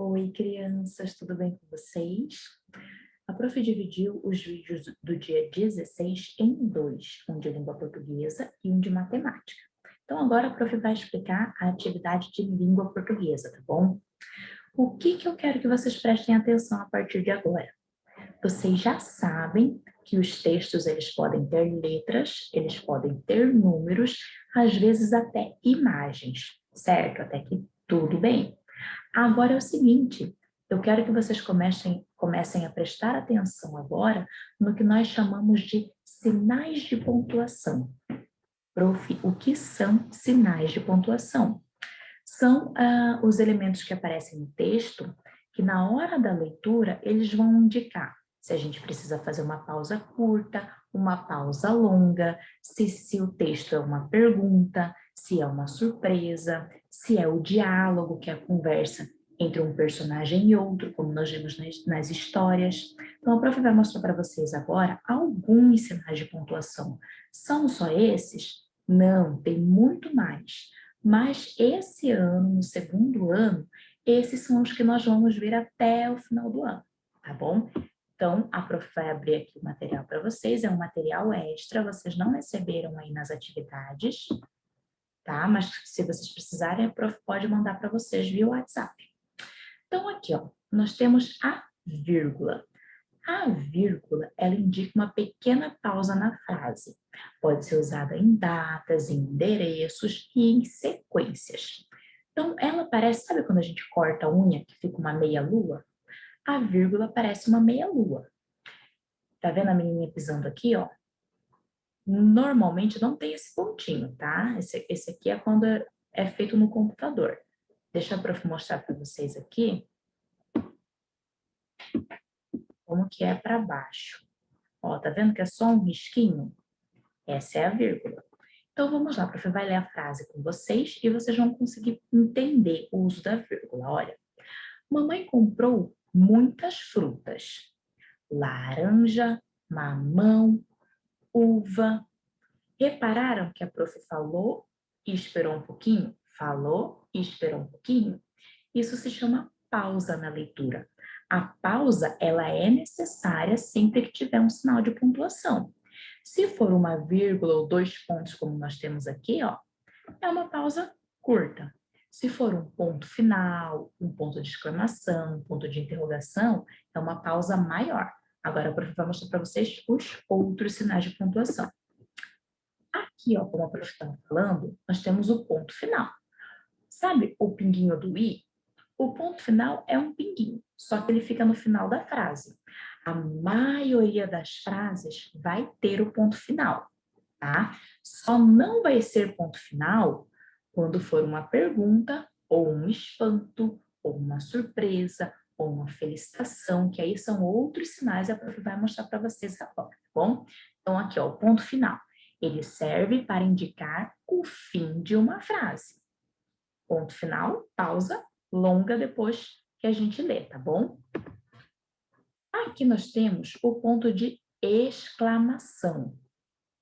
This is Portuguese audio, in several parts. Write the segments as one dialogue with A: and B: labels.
A: Oi, crianças, tudo bem com vocês? A prof dividiu os vídeos do dia 16 em dois, um de língua portuguesa e um de matemática. Então, agora a prof vai explicar a atividade de língua portuguesa, tá bom? O que eu quero que vocês prestem atenção a partir de agora? Vocês já sabem que os textos eles podem ter letras, eles podem ter números, às vezes até imagens, certo? Até que tudo bem. Agora é o seguinte, eu quero que vocês comecem a prestar atenção agora no que nós chamamos de sinais de pontuação. Prof, o que são sinais de pontuação? São os elementos que aparecem no texto que na hora da leitura eles vão indicar se a gente precisa fazer uma pausa curta, uma pausa longa, se o texto é uma pergunta, se é uma surpresa, se é o diálogo, que é a conversa entre um personagem e outro, como nós vimos nas histórias. Então, a prof vai mostrar para vocês agora alguns sinais de pontuação. São só esses? Não, tem muito mais. Mas esse ano, no segundo ano, esses são os que nós vamos ver até o final do ano, tá bom? Então, a prof vai abrir aqui o material para vocês, é um material extra, vocês não receberam aí nas atividades, tá? Mas se vocês precisarem, a prof pode mandar para vocês via WhatsApp. Então, aqui, ó, nós temos a vírgula. A vírgula, ela indica uma pequena pausa na frase. Pode ser usada em datas, em endereços e em sequências. Então, ela parece, sabe quando a gente corta a unha que fica uma meia-lua? A vírgula parece uma meia-lua. Tá vendo a menininha pisando aqui, ó? Normalmente não tem esse pontinho, tá? Esse aqui é quando é feito no computador. Deixa a prof mostrar para vocês aqui como que é para baixo. Ó, tá vendo que é só um risquinho? Essa é a vírgula. Então, vamos lá, a prof vai ler a frase com vocês e vocês vão conseguir entender o uso da vírgula. Olha, mamãe comprou muitas frutas. Laranja, mamão, uva. Repararam que a prof falou e esperou um pouquinho? Falou e esperou um pouquinho? Isso se chama pausa na leitura. A pausa, ela é necessária sempre que tiver um sinal de pontuação. Se for uma vírgula ou dois pontos, como nós temos aqui, ó, é uma pausa curta. Se for um ponto final, um ponto de exclamação, um ponto de interrogação, é uma pausa maior. Agora, a prof vai mostrar para vocês os outros sinais de pontuação. Aqui, ó, como a prof estava falando, nós temos o ponto final. Sabe o pinguinho do i? O ponto final é um pinguinho, só que ele fica no final da frase. A maioria das frases vai ter o ponto final, tá? Só não vai ser ponto final quando for uma pergunta, ou um espanto, ou uma surpresa, ou uma felicitação, que aí são outros sinais, a prof vai mostrar para vocês agora, tá bom? Então, aqui, ó, o ponto final. Ele serve para indicar o fim de uma frase. Ponto final, pausa, longa depois que a gente lê, tá bom? Aqui nós temos o ponto de exclamação.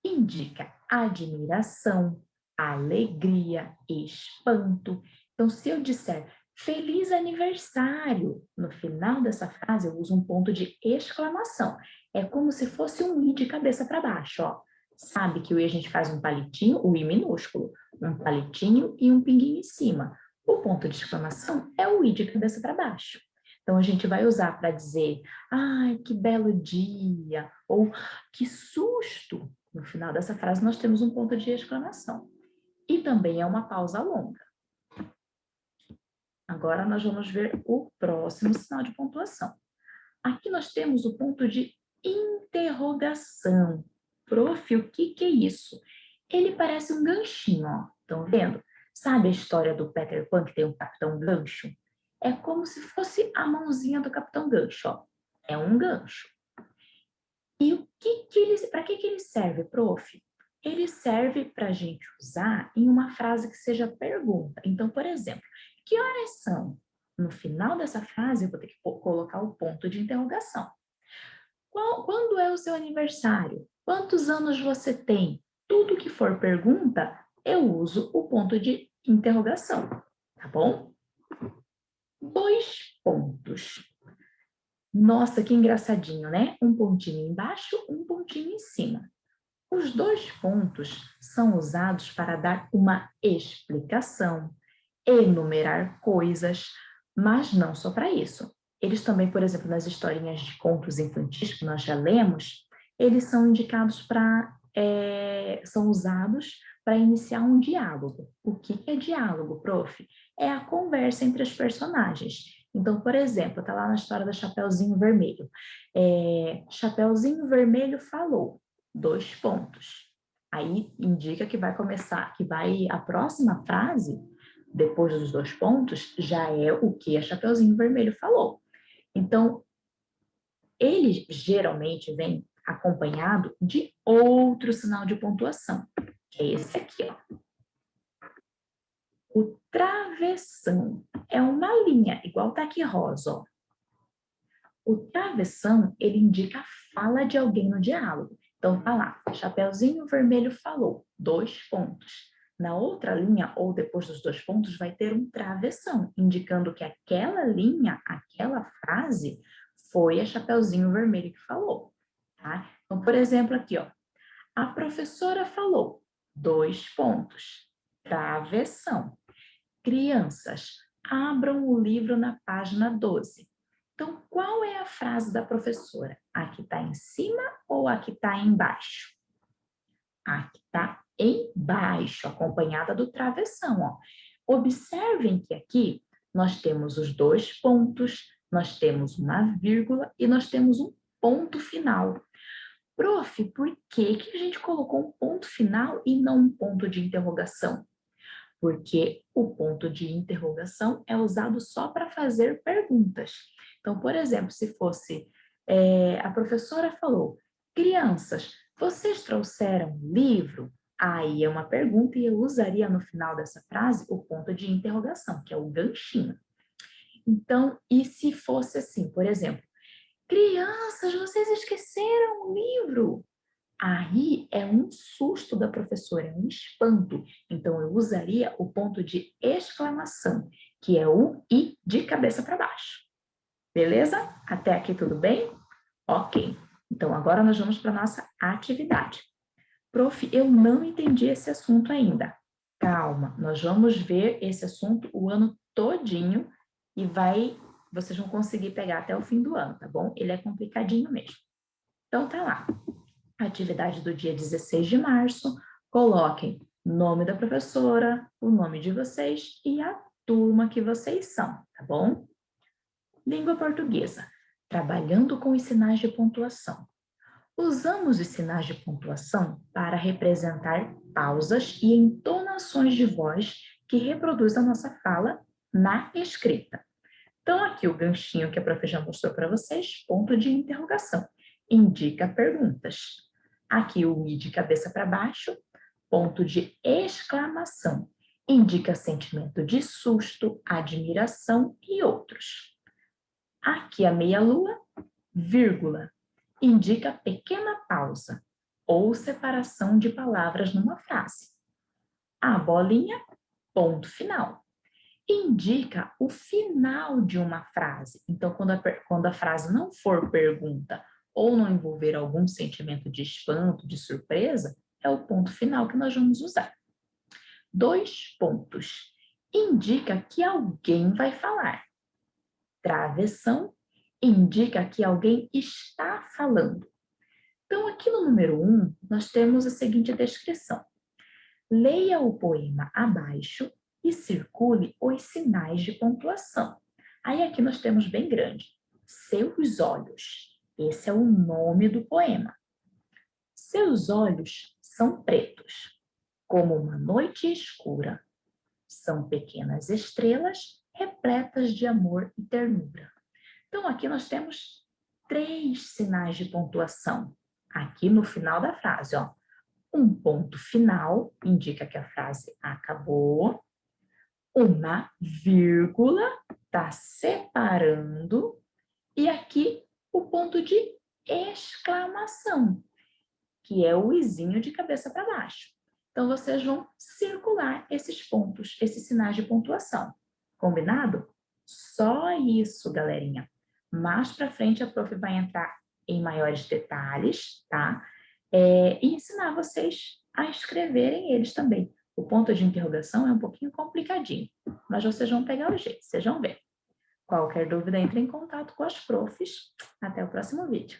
A: Indica admiração, alegria, espanto. Então, se eu disser feliz aniversário, no final dessa frase eu uso um ponto de exclamação. É como se fosse um i de cabeça para baixo, ó. Sabe que o i a gente faz um palitinho, o i minúsculo, um palitinho e um pinguinho em cima. O ponto de exclamação é o i de cabeça para baixo. Então, a gente vai usar para dizer, ai, que belo dia, ou que susto. No final dessa frase, nós temos um ponto de exclamação. E também é uma pausa longa. Agora, nós vamos ver o próximo sinal de pontuação. Aqui nós temos o ponto de interrogação. Prof, o que é isso? Ele parece um ganchinho, ó. Estão vendo? Sabe a história do Peter Pan que tem um Capitão Gancho? É como se fosse a mãozinha do Capitão Gancho, ó. É um gancho. E para que ele serve, prof? Ele serve para a gente usar em uma frase que seja pergunta. Então, por exemplo, que horas são? No final dessa frase, eu vou ter que colocar o ponto de interrogação. Quando é o seu aniversário? Quantos anos você tem? Tudo que for pergunta, eu uso o ponto de interrogação, tá bom? Dois pontos. Nossa, que engraçadinho, né? Um pontinho embaixo, um pontinho em cima. Os 2 pontos são usados para dar uma explicação, enumerar coisas, mas não só para isso. Eles também, por exemplo, nas historinhas de contos infantis que nós já lemos, eles são indicados são usados para iniciar um diálogo. O que é diálogo, prof? É a conversa entre os personagens. Então, por exemplo, está lá na história do Chapeuzinho Vermelho. Chapeuzinho Vermelho falou, 2 pontos. Aí indica que vai começar, a próxima frase, depois dos 2 pontos, já é o que a Chapeuzinho Vermelho falou. Então, ele geralmente vem acompanhado de outro sinal de pontuação, que é esse aqui, ó. O travessão é uma linha, igual tá aqui rosa, ó. O travessão, ele indica a fala de alguém no diálogo. Então, tá lá, Chapeuzinho Vermelho falou, 2 pontos. Na outra linha, ou depois dos 2 pontos, vai ter um travessão, indicando que aquela linha, aquela frase, foi a Chapeuzinho Vermelho que falou, tá? Então, por exemplo, aqui, ó. A professora falou, 2 pontos. Travessão. Crianças, abram o livro na página 12. Então, qual é a frase da professora? A que está em cima ou a que está embaixo? A que está embaixo, acompanhada do travessão, ó. Observem que aqui nós temos os 2 pontos, nós temos uma vírgula e nós temos um ponto final. Prof, por que a gente colocou um ponto final e não um ponto de interrogação? Porque o ponto de interrogação é usado só para fazer perguntas. Então, por exemplo, se fosse a professora falou, crianças, vocês trouxeram livro? Aí é uma pergunta e eu usaria no final dessa frase o ponto de interrogação, que é o ganchinho. Então, e se fosse assim, por exemplo, crianças, vocês esqueceram o livro? Aí é um susto da professora, é um espanto. Então, eu usaria o ponto de exclamação, que é o I de cabeça para baixo. Beleza? Até aqui tudo bem? Ok. Então, agora nós vamos para a nossa atividade. Prof, eu não entendi esse assunto ainda. Calma, nós vamos ver esse assunto o ano todinho e vocês vão conseguir pegar até o fim do ano, tá bom? Ele é complicadinho mesmo. Então, tá lá. Atividade do dia 16 de março, coloquem nome da professora, o nome de vocês e a turma que vocês são, tá bom? Língua portuguesa, trabalhando com os sinais de pontuação. Usamos os sinais de pontuação para representar pausas e entonações de voz que reproduzem a nossa fala na escrita. Então, aqui o ganchinho que a prof já mostrou para vocês, ponto de interrogação, indica perguntas. Aqui o I de cabeça para baixo, ponto de exclamação, indica sentimento de susto, admiração e outros. Aqui a meia-lua, vírgula, indica pequena pausa ou separação de palavras numa frase. A bolinha, ponto final, indica o final de uma frase. Então, quando a frase não for pergunta ou não envolver algum sentimento de espanto, de surpresa, é o ponto final que nós vamos usar. 2 pontos. Indica que alguém vai falar. Travessão indica que alguém está falando. Então, aqui no número 1, nós temos a seguinte descrição. Leia o poema abaixo e circule os sinais de pontuação. Aí aqui nós temos bem grande, seus olhos. Esse é o nome do poema. Seus olhos são pretos, como uma noite escura. São pequenas estrelas repletas de amor e ternura. Então aqui nós temos 3 sinais de pontuação. Aqui no final da frase, ó. Um ponto final indica que a frase acabou. Uma vírgula está separando. E aqui o ponto de exclamação, que é o izinho de cabeça para baixo. Então, vocês vão circular esses pontos, esses sinais de pontuação. Combinado? só isso, galerinha. Mais para frente a prof vai entrar em maiores detalhes, tá? E ensinar vocês a escreverem eles também. O ponto de interrogação é um pouquinho complicadinho, mas vocês vão pegar o jeito, vocês vão ver. Qualquer dúvida, entre em contato com as profs. Até o próximo vídeo.